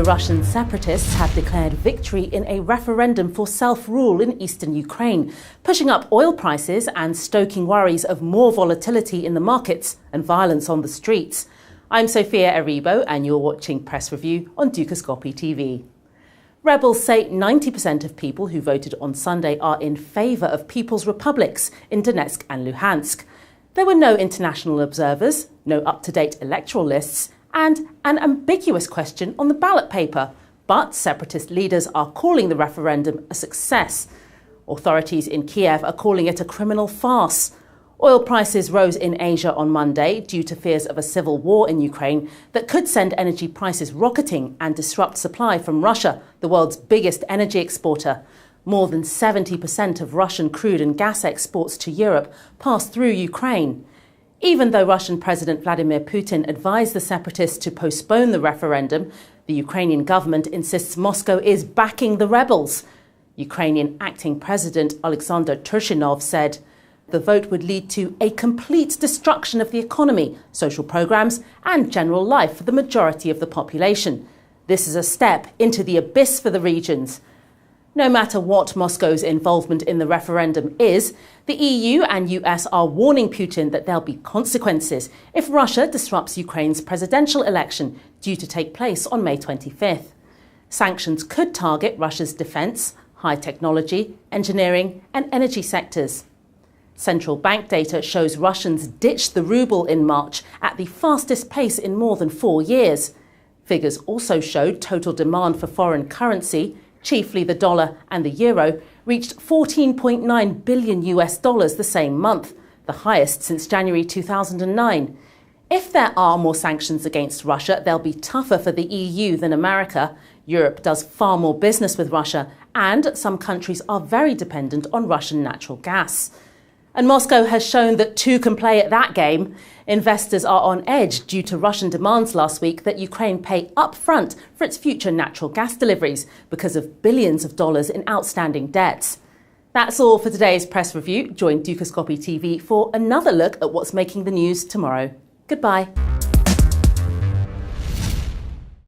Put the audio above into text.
Russian separatists have declared victory in a referendum for self-rule in eastern Ukraine, pushing up oil prices and stoking worries of more volatility in the markets and violence on the streets. I'm Sophia Aribo and you're watching Press Review on Dukascopy TV. Rebels say 90% of people who voted on Sunday are in favour of People's Republics in Donetsk and Luhansk. There were no international observers, no up-to-date electoral lists, and an ambiguous question on the ballot paper. But separatist leaders are calling the referendum a success. Authorities in Kiev are calling it a criminal farce. Oil prices rose in Asia on Monday due to fears of a civil war in Ukraine that could send energy prices rocketing and disrupt supply from Russia, the world's biggest energy exporter. More than 70% of Russian crude and gas exports to Europe pass through Ukraine. Even though Russian President Vladimir Putin advised the separatists to postpone the referendum, the Ukrainian government insists Moscow is backing the rebels. Ukrainian acting President Alexander Turchinov said the vote would lead to a complete destruction of the economy, social programs and general life for the majority of the population. This is a step into the abyss for the regions. No matter what Moscow's involvement in the referendum is, the EU and US are warning Putin that there'll be consequences if Russia disrupts Ukraine's presidential election due to take place on May 25th. Sanctions could target Russia's defence, high technology, engineering and energy sectors. Central bank data shows Russians ditched the ruble in March at the fastest pace in more than 4 years. Figures also showed total demand for foreign currency, chiefly the dollar and the euro, reached $14.9 billion the same month, the highest since January 2009. If there are more sanctions against Russia, they'll be tougher for the EU than America. Europe does far more business with Russia, and some countries are very dependent on Russian natural gas. And Moscow has shown that two can play at that game. Investors are on edge due to Russian demands last week that Ukraine pay up front for its future natural gas deliveries because of billions of dollars in outstanding debts. That's all for today's Press Review. Join Dukascopy TV for another look at what's making the news tomorrow. Goodbye.